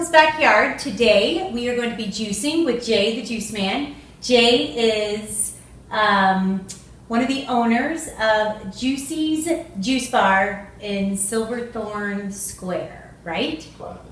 Phil's backyard. Today we are going to be juicing with Jay, the juice man. Jay is one of the owners of Juicie's Juice Bar in Silverthorne Square, right?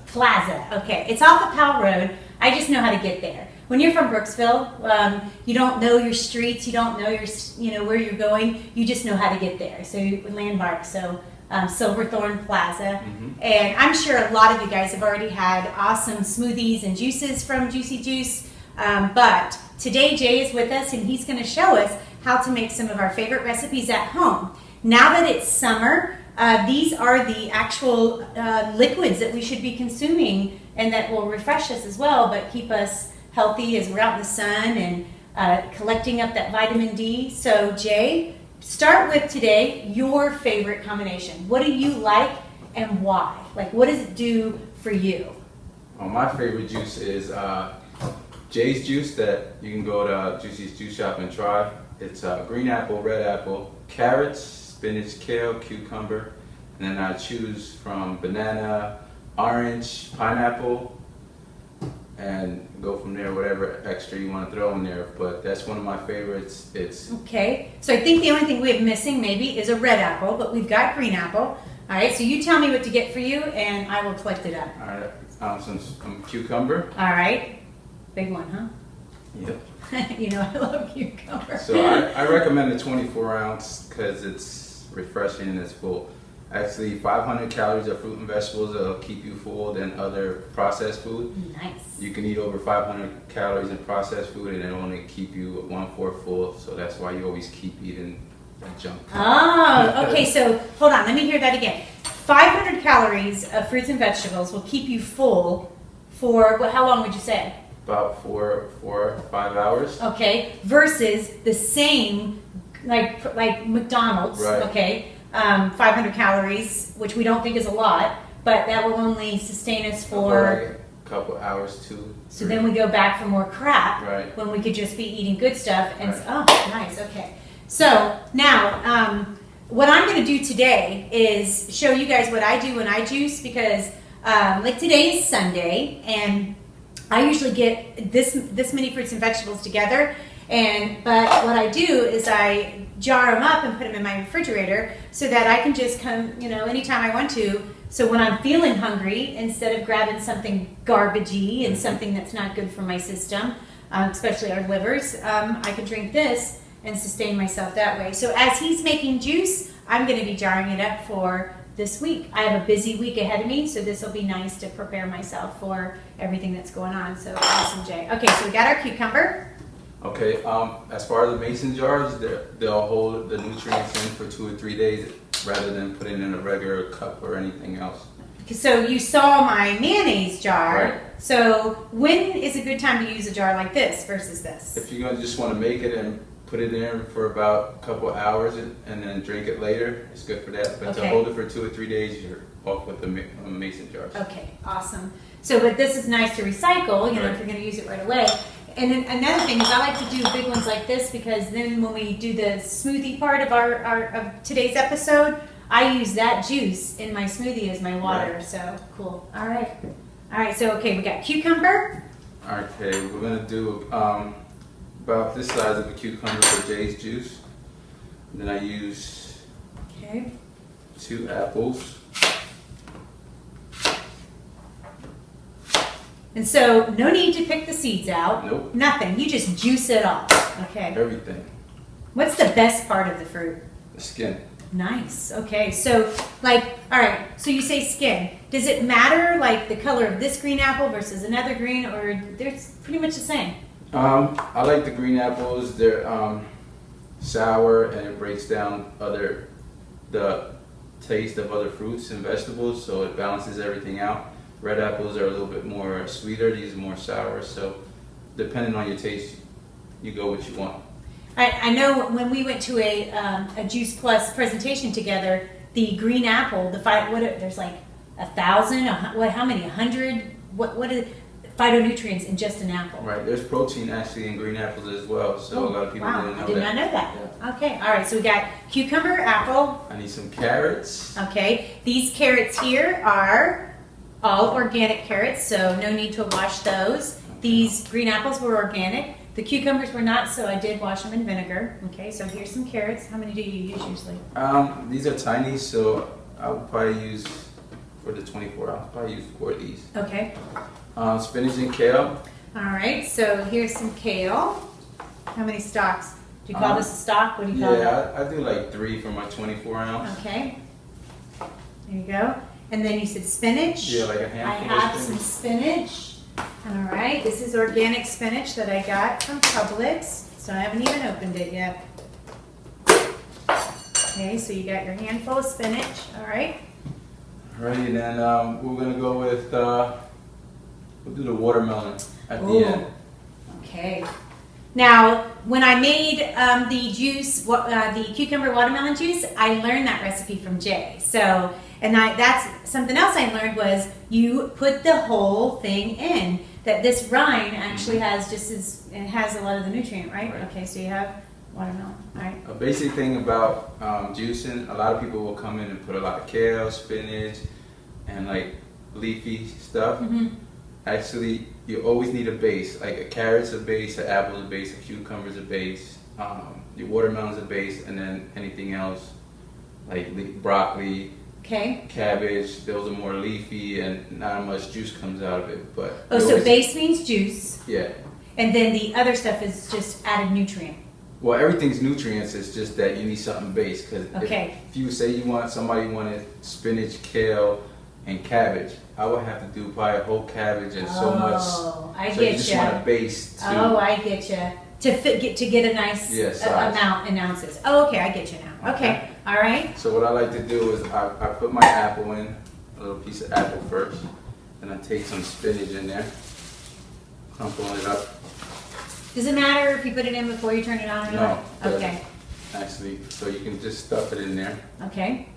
Plaza. Okay, it's off of Powell Road. I just know how to get there. When you're from Brooksville, you don't know your streets, you don't know where you're going. You just know how to get there. So you landmark. So Silverthorne Plaza, and I'm sure a lot of you guys have already had awesome smoothies and juices from Juicy Juice. But today Jay is with us, and he's going to show us how to make some of our favorite recipes at home. Now that it's summer, these are the actual liquids that we should be consuming, and that will refresh us as well, but keep us healthy as we're out in the sun and collecting up that vitamin D. So Jay, start with today your favorite combination. What do you like and why? Like, what does it do for you? Well, my favorite juice is Jay's juice that you can go to Juicie's Juice Shop and try. It's green apple, red apple, carrots, spinach, kale, cucumber, and then I choose from banana, orange, pineapple, and go from there, whatever extra you want to throw in there. But that's one of my favorites. It's okay. So I think the only thing we have missing maybe is a red apple, but we've got green apple. All right, so you tell me what to get for you, and I will collect it up. All right, some cucumber. All right, big one, huh? Yep. You know I love cucumber. So I recommend a 24 ounce because it's refreshing and it's full. Actually, 500 calories of fruit and vegetables that'll keep you full than other processed food. Nice. You can eat over 500 calories in processed food and it'll only keep you 1/4 full. So that's why you always keep eating junk. Oh, okay. So hold on. Let me hear that again. 500 calories of fruits and vegetables will keep you full for how long would you say? About 4 or 5 hours. Okay. Versus the same, like McDonald's. Right. Okay. 500 calories, which we don't think is a lot, but that will only sustain us for a couple hours, 2. So then we go back for more crap, right, when we could just be eating good stuff. And right. Oh, nice. Okay. So now, what I'm going to do today is show you guys what I do when I juice, because like today is Sunday, and I usually get this many fruits and vegetables together. But what I do is I jar them up and put them in my refrigerator so that I can just come, anytime I want to. So when I'm feeling hungry, instead of grabbing something garbagey and something that's not good for my system, especially our livers, I can drink this and sustain myself that way. So as he's making juice, I'm going to be jarring it up for this week. I have a busy week ahead of me, so this will be nice to prepare myself for everything that's going on. So awesome, Jay. Okay, so we got our cucumber. Okay, as far as the mason jars, they'll hold the nutrients in for 2 or 3 days rather than putting in a regular cup or anything else. So you saw my mayonnaise jar. Right. So when is a good time to use a jar like this versus this? If you're gonna just want to make it and put it in for about a couple hours and then drink it later, it's good for that. But to hold it for 2 or 3 days, you're off with the mason jars. Okay, awesome. So, but this is nice to recycle, right, if you're going to use it right away. And then another thing is I like to do big ones like this, because then when we do the smoothie part of of today's episode, I use that juice in my smoothie as my water. Right. So cool. All right. So okay, we got cucumber. Okay, we're gonna do about this size of a cucumber for Jay's juice. And then I use 2 apples. And so no need to pick the seeds out. Nope. Nothing. You just juice it all. Okay. Everything. What's the best part of the fruit? The skin. Nice. Okay. So all right. So you say skin. Does it matter like the color of this green apple versus another green, or they're pretty much the same? I like the green apples. They're sour and it breaks down the taste of other fruits and vegetables, so it balances everything out. Red apples are a little bit more sweeter, these are more sour, so depending on your taste, you go what you want. I know when we went to a Juice Plus presentation together, the green apple, there's like 1,000, how many, 100, what are phytonutrients in just an apple? Right, there's protein actually in green apples as well, so a lot of people didn't know that. I did not know that. Yeah. Okay, all right, so we got cucumber, apple. I need some carrots. Okay, these carrots here are all organic carrots, so no need to wash those. These green apples were organic. The cucumbers were not, so I did wash them in vinegar. Okay, so here's some carrots. How many do you use usually? These are tiny, so I would probably use, for the 24, I'll probably use 4 of these. Okay. Spinach and kale. All right, so here's some kale. How many stalks? Do you call this a stalk? What do you call it? Yeah, I do like 3 for my 24 ounce. Okay. There you go. And then you said spinach. Yeah, like a handful I of have some spinach. All right, this is organic spinach that I got from Publix, so I haven't even opened it yet. Okay, so you got your handful of spinach, all right? Alrighty, then we're gonna go with, we'll do the watermelon at the end. Okay. Now, when I made the juice, the cucumber watermelon juice, I learned that recipe from Jay. So, that's something else I learned was you put the whole thing in. That this rind actually has it has a lot of the nutrient, right? Okay, so you have watermelon, all right. A basic thing about juicing, a lot of people will come in and put a lot of kale, spinach, and like leafy stuff. Actually, you always need a base. Like a carrot's a base, an apple's a base, a cucumber's a base, your watermelon's a base, and then anything else like broccoli, cabbage, those are more leafy and not much juice comes out of it. But so base means juice. Yeah. And then the other stuff is just added nutrient. Well, everything's nutrients. It's just that you need something base. Because if you say somebody wanted spinach, kale, and cabbage, I would have to do probably a whole cabbage and so much. I so get you just want a base too. I get you. To get a nice amount in ounces. Oh, okay, I get you now. Okay, all right. So what I like to do is I put my apple in, a little piece of apple first, and I take some spinach in there, crumple it up. Does it matter if you put it in before you turn it on or not? No. Okay. Actually, so you can just stuff it in there. Okay.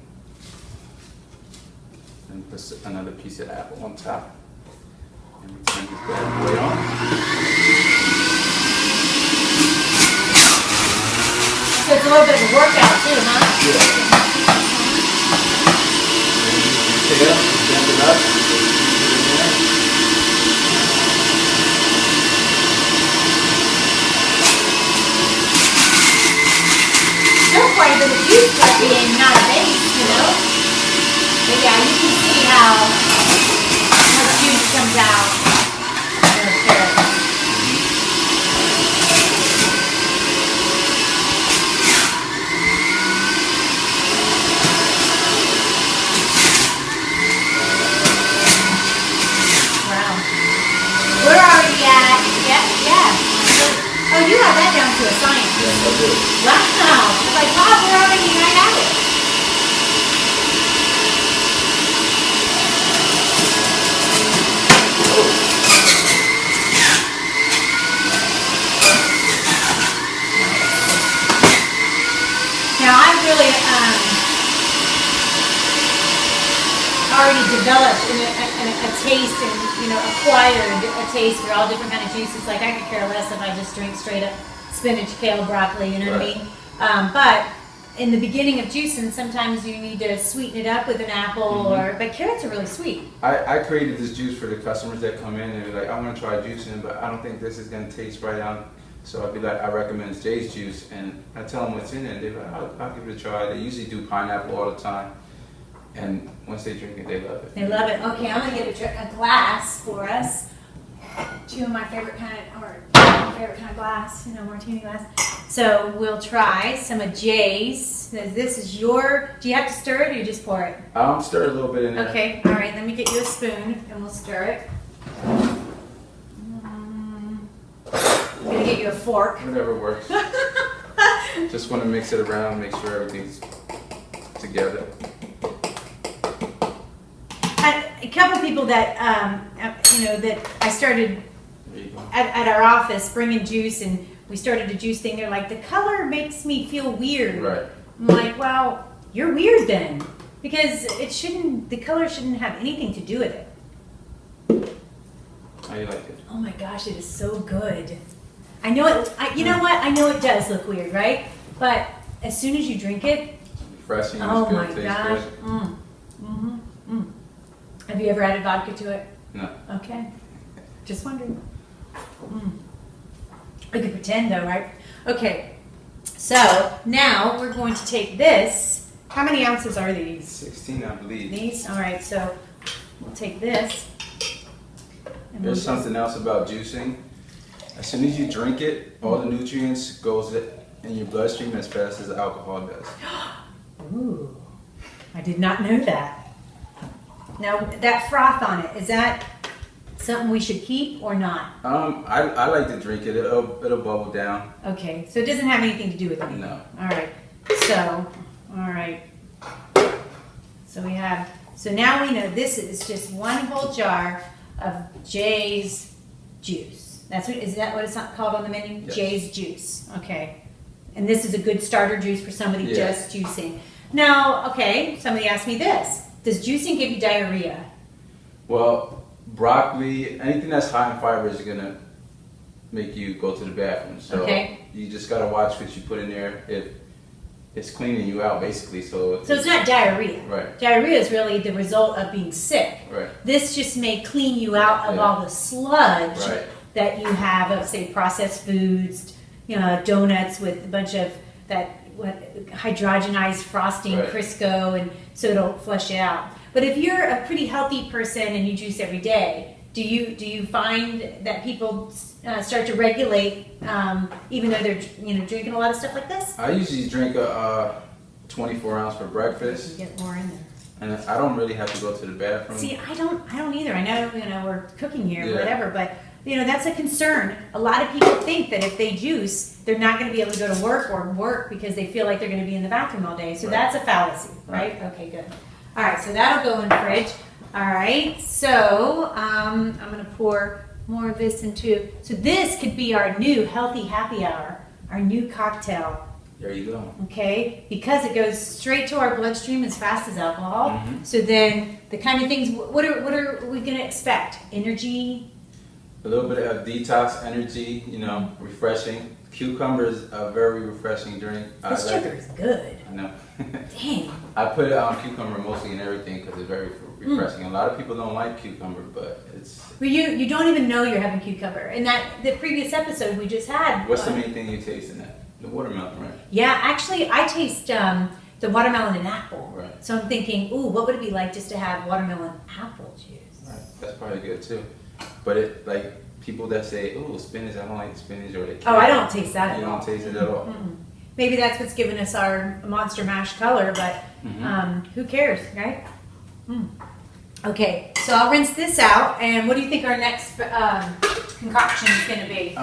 And put another piece of apple on top. And we turn this bad boy on. So it's a little bit of a workout too, huh? Yeah. And you bend it up, put it in there. Still quite a bit of juice for being not a base, you know? But yeah, you can see how much juice comes out in the carrots. We're already at, yeah. Oh, you have that down to a science. Yes, I do. Wow. It's like, Bob, we're already right at it. Now, I've really already developed a taste and acquired a taste for all different kind of juices. Like I could care less if I just drink straight up spinach, kale, broccoli, you know what I mean? But in the beginning of juicing, sometimes you need to sweeten it up with an apple but carrots are really sweet. I created this juice for the customers that come in and they're like, I want to try juicing, but I don't think this is going to taste right out. So I'd be like, I recommend Jay's juice, and I tell them what's in it, and they're like, I'll give it a try. They usually do pineapple all the time. And once they drink it, they love it. They love it. Okay, I'm gonna get a glass for us. Two of my favorite kind of glass, martini glass. So we'll try some of Jay's. This is your. Do you have to stir it or you just pour it? I'll stir it a little bit in there. Okay. All right. Let me get you a spoon and we'll stir it. I'm gonna get you a fork. Whatever works. Just want to mix it around, make sure everything's together. A couple people that that I started at our office bringing juice, and we started a juice thing. They're like, the color makes me feel weird. Right. I'm like, well, you're weird then, because the color shouldn't have anything to do with it. How do you like it? Oh my gosh, it is so good. I know it. You know what? I know it does look weird, right? But as soon as you drink it, Refreshing. oh good, my tastes gosh. good. Have you ever added vodka to it? No. Okay. Just wondering. I could pretend though, right? Okay. So now we're going to take this. How many ounces are these? 16, I believe. These? All right. So we'll take this. And There's something else about juicing. As soon as you drink it, all the nutrients goes in your bloodstream as fast as alcohol does. Ooh. I did not know that. Now that froth on it, is that something we should keep or not? I like to drink it. It'll bubble down. Okay, so it doesn't have anything to do with anything. No. All right. So, all right. So we have. So now we know this is just one whole jar of Jay's juice. Is that what it's called on the menu? Yes. Jay's juice. Okay. And this is a good starter juice for somebody Yes. just juicing. Now, okay. Somebody asked me this: does juicing give you diarrhea? Well, broccoli, anything that's high in fiber is gonna make you go to the bathroom. So you just gotta watch what you put in there. If it's cleaning you out, basically. So it's not diarrhea. Right. Diarrhea is really the result of being sick. Right. This just may clean you out of all the sludge Right. that you have of, say, processed foods, donuts with a bunch of that hydrogenized frosting, Right. Crisco, and so it'll flush it out. But if you're a pretty healthy person and you juice every day, do you find that people start to regulate even though they're drinking a lot of stuff like this? I usually drink a 24 ounce for breakfast, Get more in there. and I don't really have to go to the bathroom. See, I don't either. I know we're cooking here, or Yeah. whatever, but that's a concern. A lot of people think that if they juice, they're not going to be able to go to work because they feel like they're going to be in the bathroom all day. So Right. that's a fallacy, right? Okay, good. All right, so that'll go in the fridge. All right, so I'm going to pour more of this into. So this could be our new healthy happy hour, our new cocktail. There you go. Okay, because it goes straight to our bloodstream as fast as alcohol. Mhm. So then the kind of things, what are we going to expect? Energy? A little bit of detox energy, refreshing. Cucumber is a very refreshing drink. This sugar is good. I know. Dang. I put cucumber mostly in everything because it's very refreshing. A lot of people don't like cucumber, but it's... Well, you don't even know you're having cucumber. And the previous episode we just had. What's the main thing you taste in that? The watermelon, right? Yeah, actually, I taste the watermelon and apple. Right. So I'm thinking, ooh, what would it be like just to have watermelon apple juice? Right. That's probably good too. But people that say, "Oh, spinach," I don't like spinach, or they can't. Oh, I don't taste that at You all. don't taste it at all. Mm-mm. Maybe that's what's giving us our monster mash color, but who cares, right? Okay, so I'll rinse this out, and what do you think our next concoction is going to be?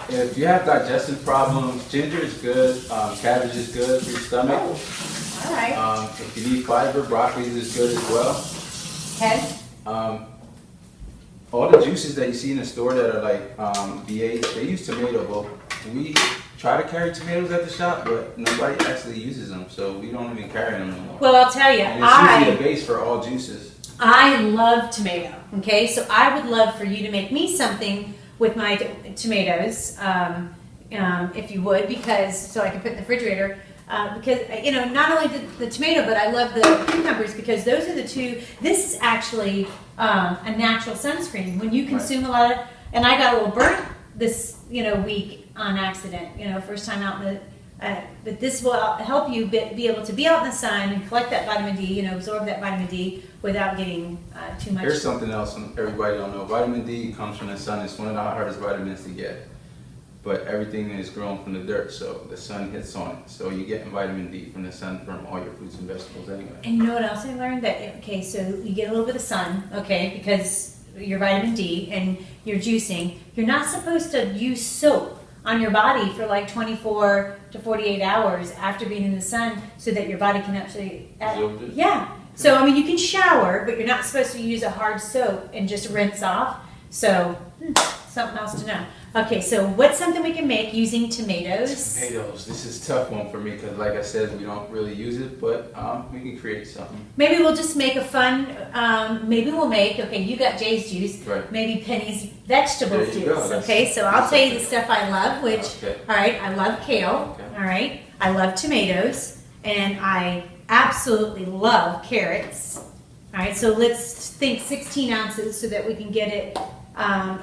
If you have digestive problems, ginger is good. Cabbage is good for your stomach. All right. If you need fiber, broccoli is good as well. Okay. All the juices that you see in the store that are like V8, they use tomato. Well, we try to carry tomatoes at the shop, but nobody actually uses them, so we don't even carry them anymore. Well, I'll tell you, And it's usually a base for all juices. I love tomato. Okay, so I would love for you to make me something with my tomatoes, if you would, so I can put in the refrigerator. Because not only the tomato, but I love the cucumbers because those are the two. This is actually a natural sunscreen. When you consume a lot of, and I got a little burnt this week on accident. First time out in the. But this will help you be able to be out in the sun and collect that vitamin D. Absorb that vitamin D without getting too much. Here's something else everybody don't know. Vitamin D comes from the sun. It's one of the hardest vitamins to get. But everything is grown from the dirt, so the sun hits on it. So you're getting vitamin D from the sun from all your fruits and vegetables anyway. And you know what else I learned? So you get a little bit of sun, because your vitamin D and you're juicing. You're not supposed to use soap on your body for like 24 to 48 hours after being in the sun so that your body can actually... Yeah. So, you can shower, but you're not supposed to use a hard soap and just rinse off. So, something else to know. Okay, so what's something we can make using tomatoes? Tomatoes. This is a tough one for me because, like I said, we don't really use it, but we can create something. Maybe we'll just make a fun, maybe we'll make, you got Jay's juice, right. Maybe Penny's vegetable juice, go. Okay? So I'll tell you the stuff I love, which, all right, I love kale, all right? I love tomatoes, and I absolutely love carrots, All right, so let's think 16 ounces so that we can get it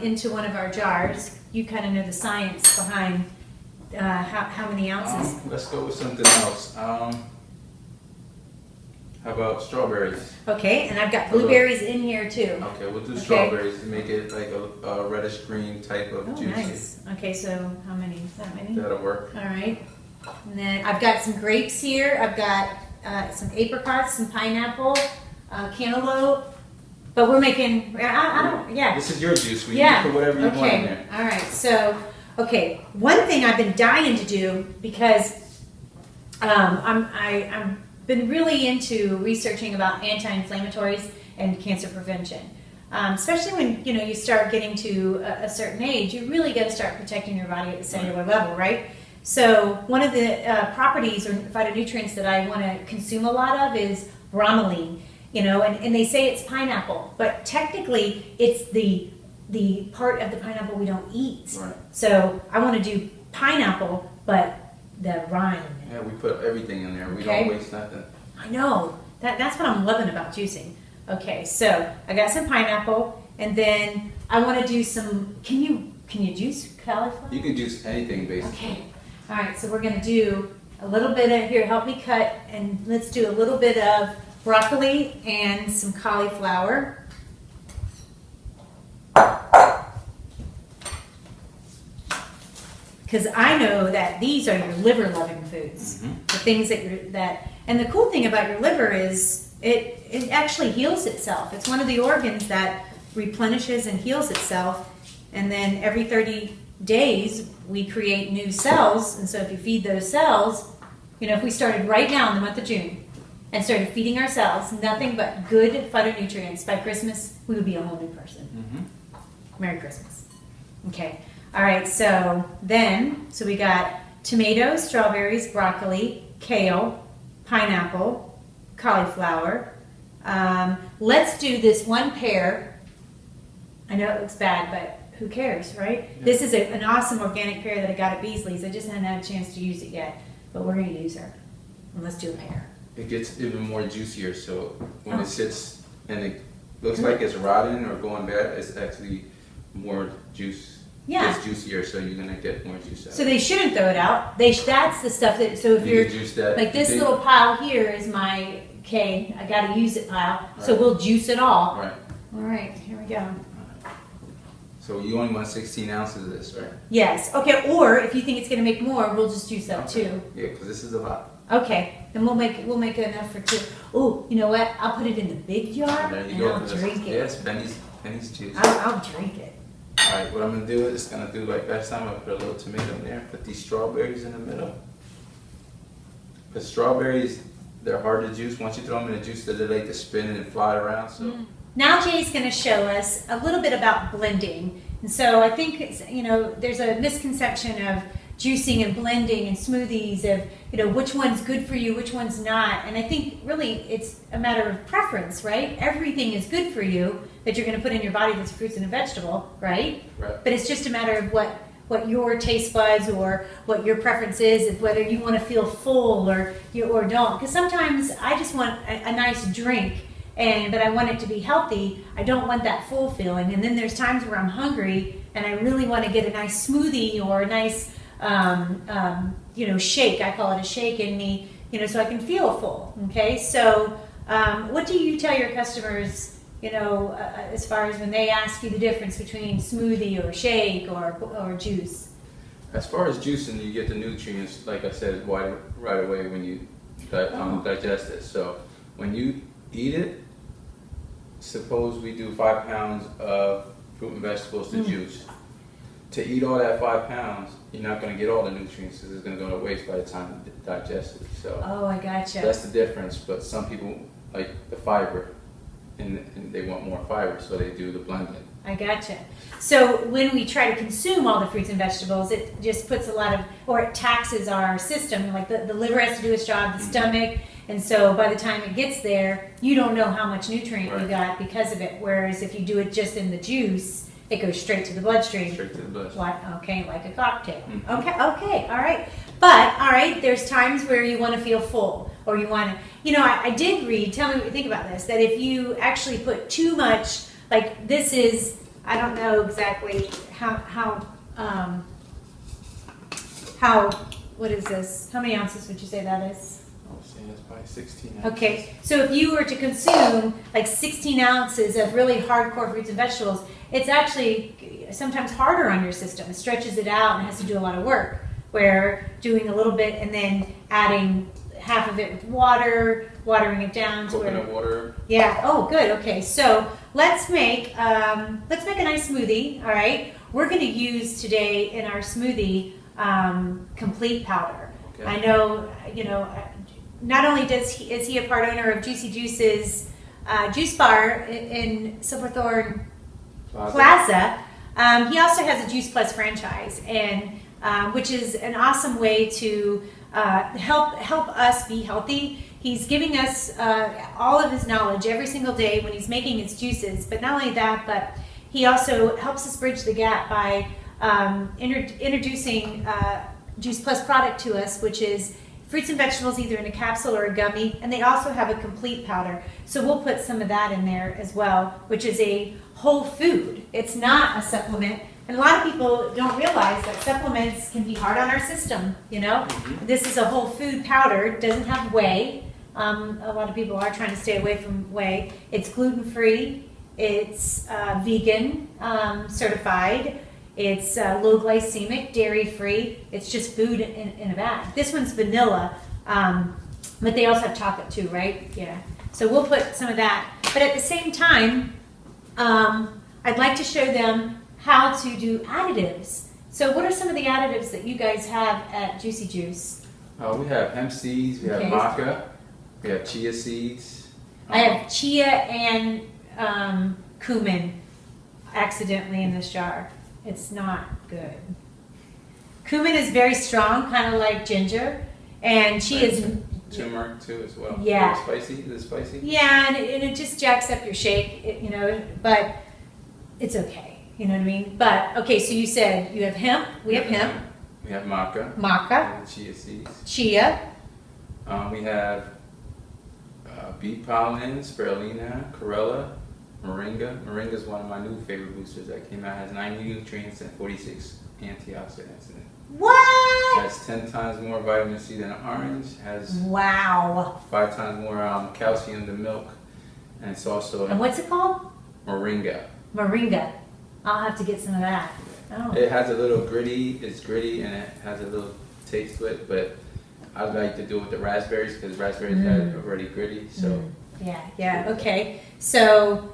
into one of our jars. You kind of know the science behind how many ounces. Let's go with something else. How about strawberries? Okay, and I've got blueberries in here too. Okay, we'll do strawberries to make it like a reddish green type of Oh, juicy. nice. Okay, so how many? Is that many? That'll work. All right. And then I've got some grapes here. I've got some apricots, some pineapple, cantaloupe. But we're making, I don't, yeah. This is your juice. We Yeah. can put whatever you want in there. All right. So, okay. One thing I've been dying to do because I'm been really into researching about anti-inflammatories and cancer prevention. Especially when you start getting to a certain age, you really got to start protecting your body at the cellular level, right? So one of the properties or phytonutrients that I want to consume a lot of is bromelain. And they say it's pineapple, but technically it's the part of the pineapple we don't eat. Right. So I want to do pineapple, but the rind. Yeah, we put everything in there. We Okay. don't waste nothing. I know. That's what I'm loving about juicing. Okay, so I got some pineapple, and then I want to do some. Can you juice cauliflower? You can juice anything basically. Okay. All right. So we're gonna do a little bit of here. Help me cut, and let's do a little bit of broccoli and some cauliflower. Because I know that these are your liver-loving foods, the things and the cool thing about your liver is it actually heals itself. It's one of the organs that replenishes and heals itself, and then every 30 days we create new cells. And so if you feed those cells, if we started right now in the month of June and started feeding our cells nothing but good phytonutrients, by Christmas we would be a whole new person. Merry Christmas. Okay. All right, so we got tomatoes, strawberries, broccoli, kale, pineapple, cauliflower. Let's do this one pear. I know it looks bad, but who cares, right? Yeah. This is an awesome organic pear that I got at Beasley's. I just hadn't had a chance to use it yet, but we're going to use her. And let's do a pear. It gets even more juicier, so when it sits and it looks like it's rotting or going bad, it's actually more juice. Yeah. It's juicier, so you're gonna get more juice out. So they shouldn't throw it out. That's the stuff that. So if you're juice that, like this little pile here is my I got to use it pile. Right. So we'll juice it all. Right. All right. Here we go. So you only want 16 ounces of this, right? Yes. Okay. Or if you think it's gonna make more, we'll just juice up too. Yeah, because this is a lot. Okay. Then we'll make enough for two. Oh, you know what? I'll put it in the big jar There you go. I'll drink it. Yes, Penny's juice. I'll drink it. Alright, what I'm going to do is like last time, I put a little tomato in there, put these strawberries in the middle. Because strawberries, they're hard to juice. Once you throw them in the juice, they like to spin and fly around. So Now Jay's going to show us a little bit about blending. And so I think there's a misconception of juicing and blending and smoothies of which one's good for you, which one's not. And I think really it's a matter of preference, right? Everything is good for you that you're going to put in your body that's fruits and a vegetable, right? Right. But it's just a matter of what your taste buds or what your preference is whether you want to feel full or don't. Because sometimes I just want a nice drink, but I want it to be healthy. I don't want that full feeling. And then there's times where I'm hungry and I really want to get a nice smoothie or a nice shake. I call it a shake in me, so I can feel full. Okay, so what do you tell your customers, as far as when they ask you the difference between smoothie or shake or juice? as far as juicing, you get the nutrients, like I said, right away when you digest it. So when you eat it, suppose we do 5 pounds of fruit and vegetables to juice. To eat all that 5 pounds, you're not going to get all the nutrients because it's going to go to waste by the time you digest it. So I gotcha. That's the difference. But some people like the fiber, and they want more fiber, so they do the blending. I gotcha. So when we try to consume all the fruits and vegetables, it just puts it taxes our system. Like the liver has to do its job, the stomach, and so by the time it gets there, you don't know how much nutrient you got because of it. Whereas if you do it just in the juice, It goes straight to the bloodstream. Straight to the bloodstream. Okay, like a cocktail. Mm-hmm. Okay, all right. But, all right, there's times where you want to feel full, or you want to, I did read, tell me what you think about this, that if you actually put too much, like this is, I don't know exactly what is this? How many ounces would you say that is? I was saying it's probably 16 ounces. Okay, so if you were to consume like 16 ounces of really hardcore fruits and vegetables, it's actually sometimes harder on your system. It stretches it out and has to do a lot of work. Where doing a little bit and then adding half of it with water, watering it down to coconut water. Yeah. Oh, good. Okay. So let's make a nice smoothie. All right. We're going to use today in our smoothie complete powder. Okay. I know. Not only is he a part owner of Juicy Juice's juice bar in Silverthorne Plaza. He also has a Juice Plus franchise, and which is an awesome way to help us be healthy. He's giving us all of his knowledge every single day when he's making his juices. But not only that, but he also helps us bridge the gap by introducing Juice Plus product to us, which is fruits and vegetables either in a capsule or a gummy, and they also have a complete powder. So we'll put some of that in there as well, which is a whole food. It's not a supplement. And a lot of people don't realize that supplements can be hard on our system, Mm-hmm. This is a whole food powder. It doesn't have whey. A lot of people are trying to stay away from whey. It's gluten-free. It's vegan certified. It's low glycemic, dairy-free. It's just food in a bag. This one's vanilla, but they also have chocolate too, right? Yeah. So we'll put some of that. But at the same time, I'd like to show them how to do additives. So what are some of the additives that you guys have at Juicy Juice? We have hemp seeds, we have maca, we have chia seeds. I have chia and cumin accidentally in this jar. It's not good. Cumin is very strong, kind of like ginger, and chia is turmeric too as well. Yeah. Spicy? Is it spicy? Yeah, and it just jacks up your shake, but it's okay. You know what I mean? But, okay, so you said you have hemp. We have hemp. We have maca. Maca. And chia seeds. Chia. We have beet pollen, spirulina, chlorella, moringa. Moringa is one of my new favorite boosters that came out. It has 90 nutrients and 46 antioxidants in it. What? It has 10 times more vitamin C than an orange. Has 5 times more calcium than milk. And it's also... And what's it called? Moringa. Moringa. I'll have to get some of that. Oh. It has a little gritty, it's gritty and it has a little taste to it, but I like to do it with the raspberries because raspberries are already gritty. So Yeah, okay. So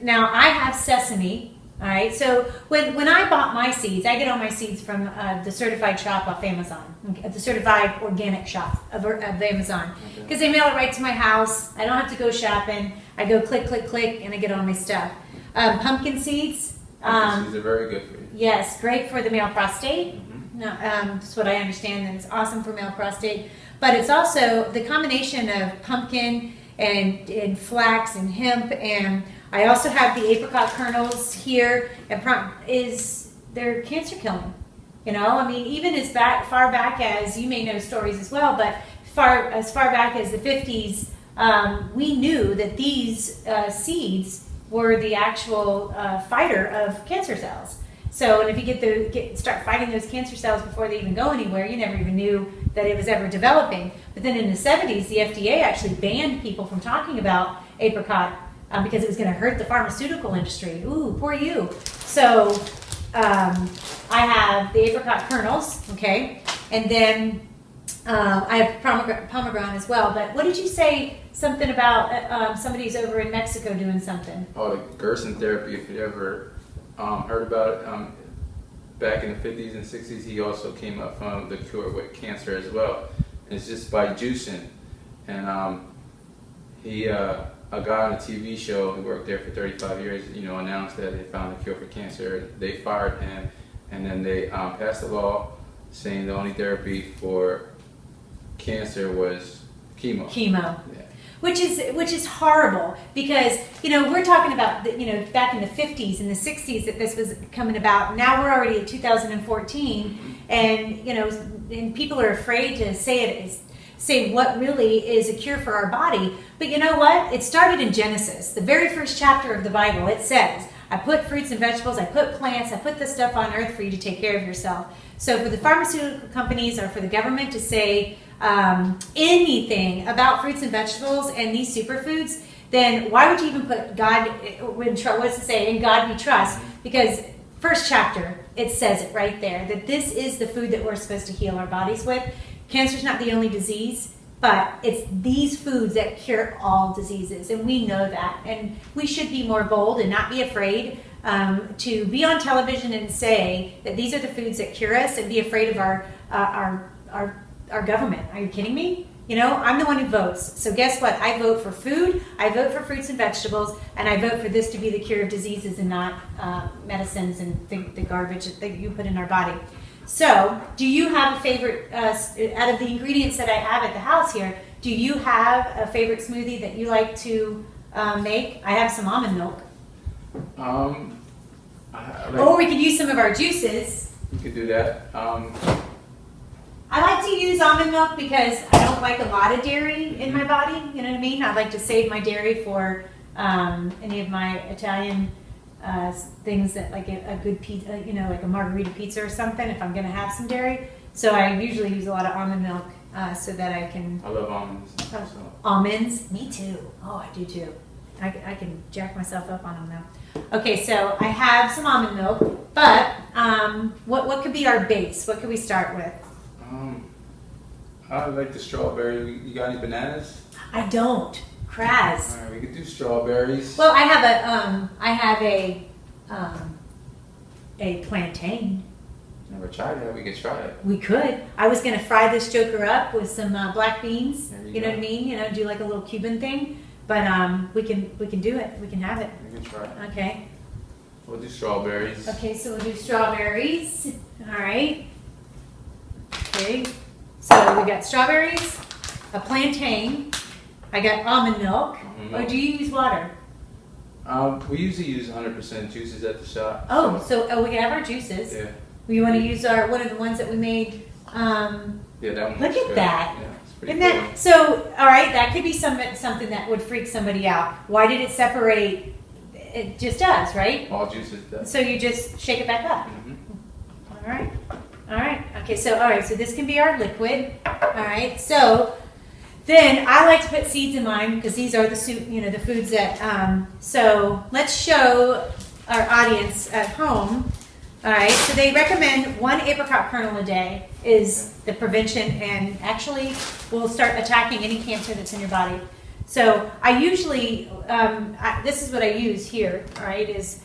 now I have sesame, all right? So when I bought my seeds, I get all my seeds from the certified shop off Amazon, the certified organic shop of Amazon, because they mail it right to my house. I don't have to go shopping. I go click, click, click, and I get all my stuff. Pumpkin seeds. Pumpkin seeds are very good for you. Yes, great for the male prostate. No, that's what I understand, and it's awesome for male prostate. But it's also the combination of pumpkin and flax and hemp, and I also have the apricot kernels here. And they're cancer killing. I mean, even as far back as you may know stories as well, but as far back as the 50s, we knew that these seeds were the actual fighter of cancer cells. So, and if you start fighting those cancer cells before they even go anywhere, you never even knew that it was ever developing. But then in the 70s, the FDA actually banned people from talking about apricot because it was going to hurt the pharmaceutical industry. Ooh, poor you. So, I have the apricot kernels, okay, and then I have pomegranate as well. But what did you say? Something about somebody's over in Mexico doing something. Oh, the Gerson therapy, if you ever heard about it. Back in the 50s and 60s, he also came up from the cure with cancer as well. And it's just by juicing. And a guy on a TV show who worked there for 35 years, announced that they found a cure for cancer. They fired him, and then they passed a law saying the only therapy for cancer was chemo. Chemo. Yeah. which is horrible because, you know, we're talking about, you know, back in the 50s and the 60s that this was coming about. Now we're already at 2014, and, you know, and people are afraid to say what really is a cure for our body. But you know what? It started in Genesis, the very first chapter of the Bible. It says, I put fruits and vegetables, I put plants, I put this stuff on earth for you to take care of yourself. So for the pharmaceutical companies or for the government to say anything about fruits and vegetables and these superfoods, then why would you even put God, what's it say, in God we trust? Because first chapter, it says it right there, that this is the food that we're supposed to heal our bodies with. Cancer's not the only disease, but it's these foods that cure all diseases, and we know that. And we should be more bold and not be afraid to be on television and say that these are the foods that cure us, and be afraid of our government. Are you kidding me? You know, I'm the one who votes. So guess what? I vote for food, I vote for fruits and vegetables, and I vote for this to be the cure of diseases and not medicines and the garbage that you put in our body. So, do you have a favorite, out of the ingredients that I have at the house here, do you have a favorite smoothie that you like to make? I have some almond milk. Or we could use some of our juices. You could do that. I like to use almond milk because I don't like a lot of dairy in my body, you know what I mean? I like to save my dairy for any of my Italian things that, like a good pizza, you know, like a margarita pizza or something, if I'm going to have some dairy. So I usually use a lot of almond milk so that I can... I love almonds. So. Almonds? Me too. Oh, I do too. I can jack myself up on them now. Okay, so I have some almond milk, but what could be our base? What could we start with? I like the strawberry. You got any bananas? I don't. Kraz. All right, we could do strawberries. Well, I have a plantain. Never tried that. We could try it. We could. I was gonna fry this joker up with some black beans. You know go. what I mean? You know, do like a little Cuban thing. But we can do it. We can have it. We can try it. Okay. We'll do strawberries. Okay, so we'll do strawberries. All right. Okay. So we got strawberries, a plantain. I got almond milk. Or do you use water? We usually use 100% juices at the shop. Oh, so we can have our juices. Yeah. We want to use one of the ones that we made. Yeah, that one. Look at good. that. Yeah, it's pretty Isn't cool. that so? All right, that could be something that would freak somebody out. Why did it separate? It just does, right? All juices does. So you just shake it back up. All right. All right. Okay. So all right. So this can be our liquid. All right. So then I like to put seeds in mine because these are the the foods that. So let's show our audience at home. All right. So they recommend 1 apricot kernel a day is the prevention, and actually will start attacking any cancer that's in your body. So I usually, this is what I use here. All right, is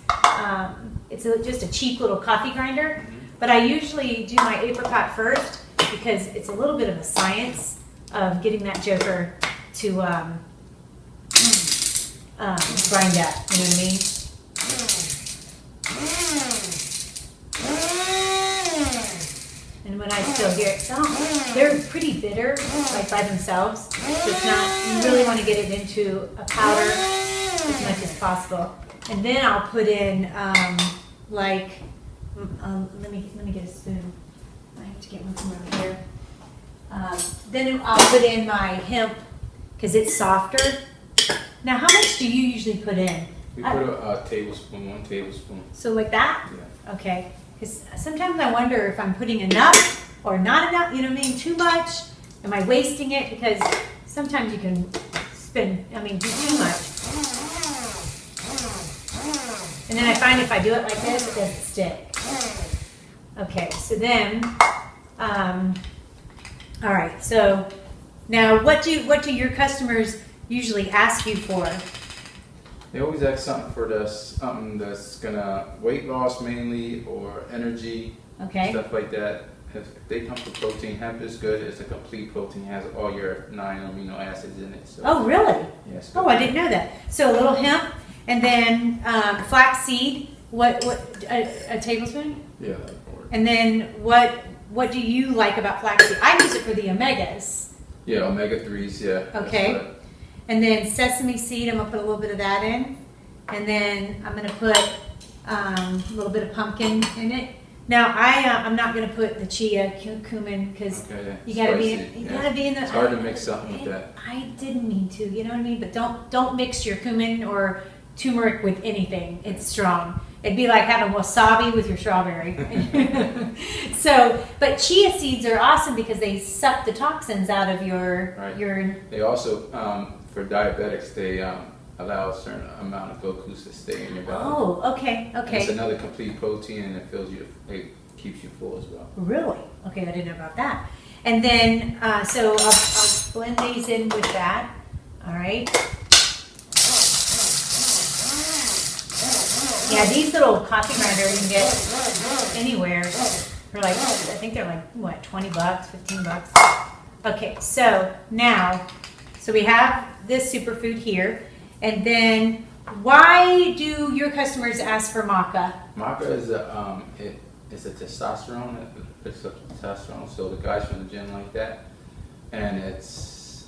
it's just a cheap little coffee grinder. But I usually do my apricot first because it's a little bit of a science of getting that joker to grind up. You know what I mean? And when I still hear it, they're pretty bitter, like by themselves. So it's not. You really want to get it into a powder as much as possible. And then I'll put in let me get a spoon. I have to get one from over here. Then I'll put in my hemp because it's softer. Now, how much do you usually put in? We put a tablespoon, 1 tablespoon. So like that? Yeah. Okay. Because sometimes I wonder if I'm putting enough or not enough. You know what I mean? Too much. Am I wasting it? Because sometimes you can do too much. And then I find if I do it like this, it doesn't stick. Okay, so then, all right. So now, what do your customers usually ask you for? They always ask something that's gonna weight loss mainly, or energy, stuff like that. If they come for protein, hemp is good. It's a complete protein. It has all your 9 amino acids in it. So. Oh, really? Yes. Oh, I didn't know that. So a little hemp, and then flaxseed. What a tablespoon? Yeah. And then what do you like about flaxseed? I use it for the omegas. Yeah, omega 3s. Yeah. Okay. And then sesame seed, I'm gonna put a little bit of that in. And then I'm gonna put a little bit of pumpkin in it. Now I'm not gonna put the chia, cumin, because you gotta be in the. It's hard to mix something with that. I didn't mean to, you know what I mean? But don't mix your cumin or turmeric with anything. It's strong. It'd be like having wasabi with your strawberry. So, but chia seeds are awesome because they suck the toxins out of your urine. They also, for diabetics, they allow a certain amount of glucose to stay in your body. Oh, okay. And it's another complete protein, and it keeps you full as well. Really? Okay, I didn't know about that. And then, so I'll blend these in with that. All right. Yeah, these little coffee grinders you can get anywhere for like, I think they're like, what, 20 bucks, 15 bucks. Okay, so now, so we have this superfood here. And then why do your customers ask for maca? Maca is it's a testosterone. It's a testosterone. So the guys from the gym like that, and it's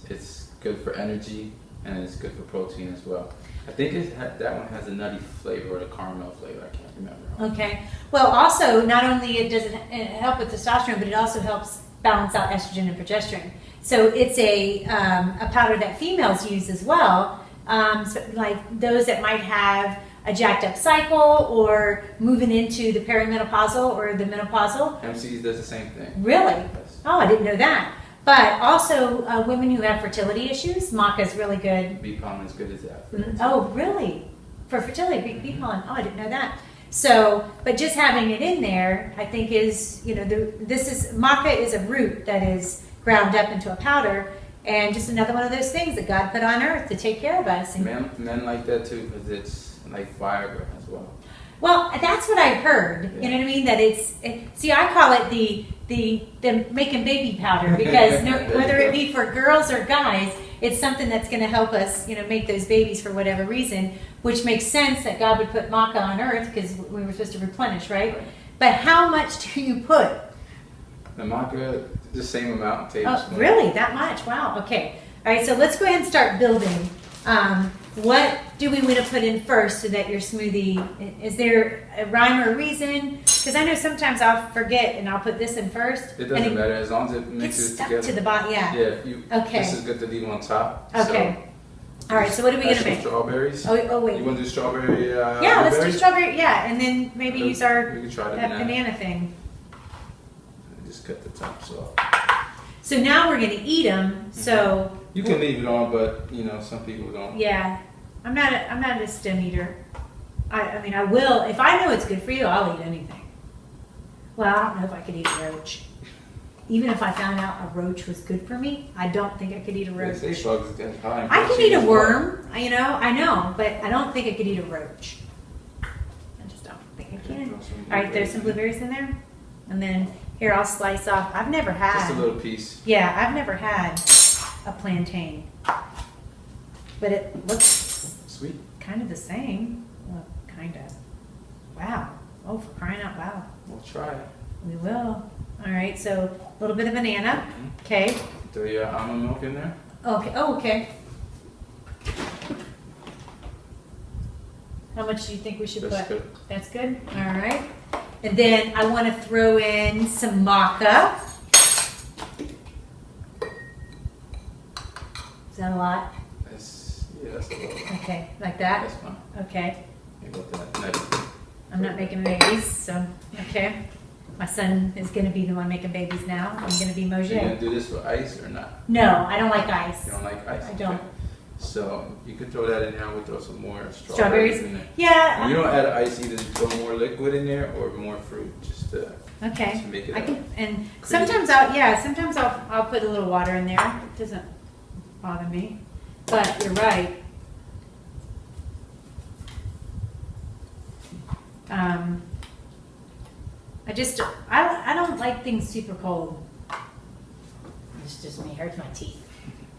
good for energy and it's good for protein as well. I think that one has a nutty flavor or a caramel flavor. I can't remember. Okay. Well, also not only does it help with testosterone, but it also helps balance out estrogen and progesterone. So it's a powder that females use as well. So like those that might have a jacked up cycle or moving into the perimenopausal or the menopausal. MCs does the same thing. Really? Yes. Oh, I didn't know that. But also women who have fertility issues, maca is really good. Bee pollen is good as that. Oh, really? For fertility, bee pollen. Oh, I didn't know that. So, but just having it in there, I think is, maca is a root that is ground up into a powder. And just another one of those things that God put on earth to take care of us. And men like that too because it's like Viagra as well. Well, that's what I heard. Yeah. You know what I mean? That see, I call it the making baby powder because whether it be for girls or guys, it's something that's going to help us, make those babies for whatever reason. Which makes sense that God would put maca on earth because we were supposed to replenish, right? But how much do you put? The maca, the same amount. Oh, really? That much? Wow. Okay. All right. So let's go ahead and start building. What do we want to put in first so that your smoothie? Is there a rhyme or a reason? Because I know sometimes I'll forget and I'll put this in first. It doesn't matter as long as it mixes stuck together. To the bottom. Yeah. Yeah. Okay. This is good to leave on top. Okay. All right. So what are we gonna make? Strawberries. Oh wait. You want to do strawberry? Yeah. Let's do strawberry. Yeah, and then maybe use our we can try the banana thing. Just cut the tops off. So now we're gonna eat them. So you can leave it on, but some people don't. Yeah, I'm not a stem eater. I mean I will if I know it's good for you. I'll eat anything. Well, I don't know if I could eat a roach. Even if I found out a roach was good for me, I don't think I could eat a roach. They say bugs get high. I could eat a worm. I know, but I don't think I could eat a roach. I just don't think I can. All right, there's some blueberries in there, and then. Here, I'll slice off. I've never had. Just a little piece. Yeah, I've never had a plantain. But it looks sweet. Kind of the same. Well, kind of. Wow. Oh, for crying out loud. We'll try it. We will. All right, so a little bit of banana. Okay. Throw your almond milk in there. Okay. Oh, okay. How much do you think we should That's put? Good. That's good? All right. And then I want to throw in some maca. Is that a lot? That's a lot. Okay, like that? That's fine. Okay. That. I'm not making babies, so, okay. My son is going to be the one making babies now. I'm going to be Mojay. Are you going to do this with ice or not? No, I don't like ice. You don't like ice? I don't. Okay. So you could throw that in there. We'll throw some more strawberries in there. Yeah. And you don't add ice either. Throw more liquid in there or more fruit, just to make it. I can, and sometimes I'll put a little water in there. It doesn't bother me. But you're right. I don't like things super cold. It's just me. It hurts my teeth.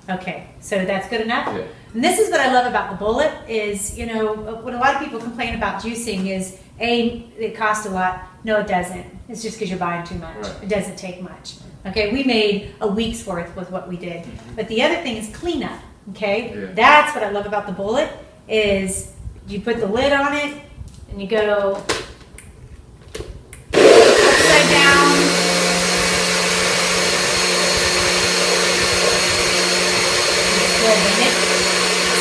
Okay, so that's good enough? Yeah. And this is what I love about the bullet is, what a lot of people complain about juicing is, it costs a lot. No, it doesn't. It's just because you're buying too much. Right. It doesn't take much. Okay, we made a week's worth with what we did. But the other thing is cleanup. Okay, Yeah. that's what I love about the bullet is you put the lid on it and you go upside down. It's good, isn't it?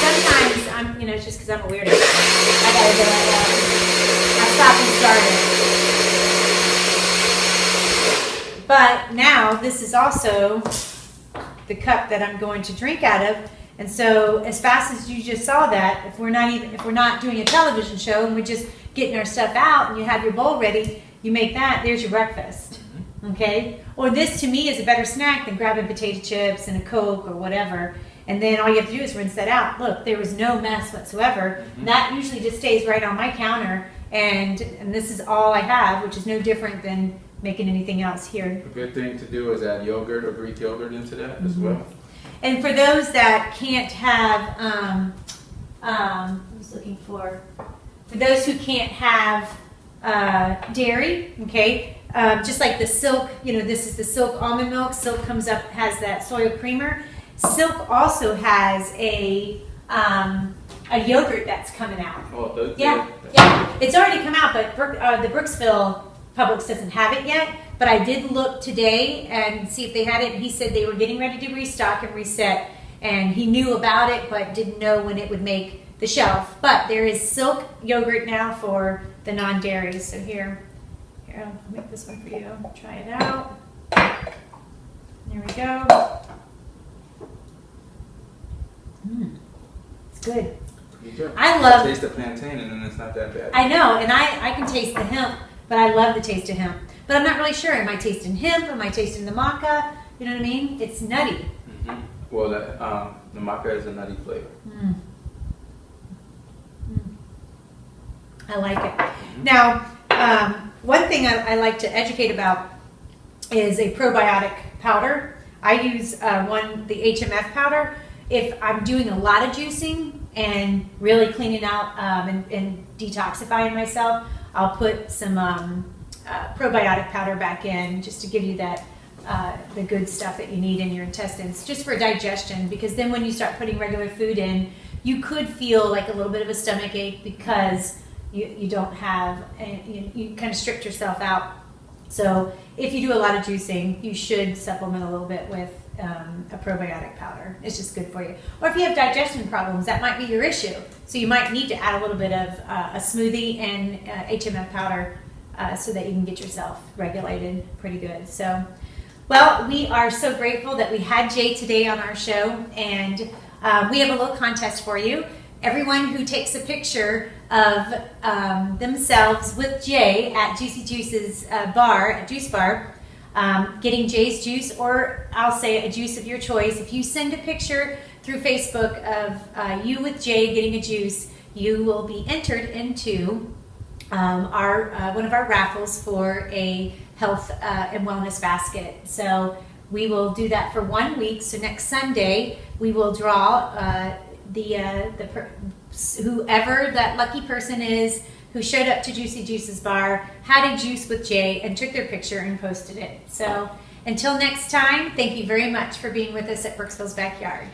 Sometimes it's just because I'm a weirdo. I gotta go like that. I stopped and started. But now this is also the cup that I'm going to drink out of. And so as fast as you just saw that, if we're not doing a television show and we're just getting our stuff out and you have your bowl ready, you make that, there's your breakfast. Okay? Or this to me is a better snack than grabbing potato chips and a Coke or whatever. And then all you have to do is rinse that out. Look, there was no mess whatsoever. That usually just stays right on my counter, and this is all I have, which is no different than making anything else here. A good thing to do is add yogurt or Greek yogurt into that as well. And for those that can't have, I was looking for those who can't have dairy, okay, just like the Silk, this is the Silk almond milk. Silk comes up, has that soy creamer. Silk also has a yogurt that's coming out. Oh, does yeah. It's already come out, but the Brooksville Publix doesn't have it yet. But I did look today and see if they had it, and he said they were getting ready to restock and reset, and he knew about it but didn't know when it would make the shelf. But there is Silk yogurt now for the non-dairy. So here I'll make this one for you. Try it out. There we go. It's good. I love. Taste the plantain, and then it's not that bad. I know, and I can taste the hemp, but I love the taste of hemp. But I'm not really sure. Am I tasting hemp? Am I tasting the maca? You know what I mean? It's nutty. Well, the maca is a nutty flavor. I like it. Now, one thing I like to educate about is a probiotic powder. I use the HMF powder. If I'm doing a lot of juicing and really cleaning out and detoxifying myself, I'll put some probiotic powder back in just to give you that the good stuff that you need in your intestines, just for digestion. Because then when you start putting regular food in, you could feel like a little bit of a stomach ache because you don't have, you kind of stripped yourself out. So if you do a lot of juicing, you should supplement a little bit with a probiotic powder. It's just good for you. Or if you have digestion problems, that might be your issue. So you might need to add a little bit of a smoothie and HMF powder so that you can get yourself regulated pretty good. So, well, we are so grateful that we had Jay today on our show, and we have a little contest for you. Everyone who takes a picture of themselves with Jay at Juicy Juice's juice bar, getting Jay's juice, or I'll say a juice of your choice. If you send a picture through Facebook of you with Jay getting a juice, you will be entered into one of our raffles for a health and wellness basket. So we will do that for 1 week. So next Sunday we will draw whoever that lucky person is who showed up to Juicy Juice's bar, had a juice with Jay, and took their picture and posted it. So until next time, thank you very much for being with us at Brooksville's Backyard.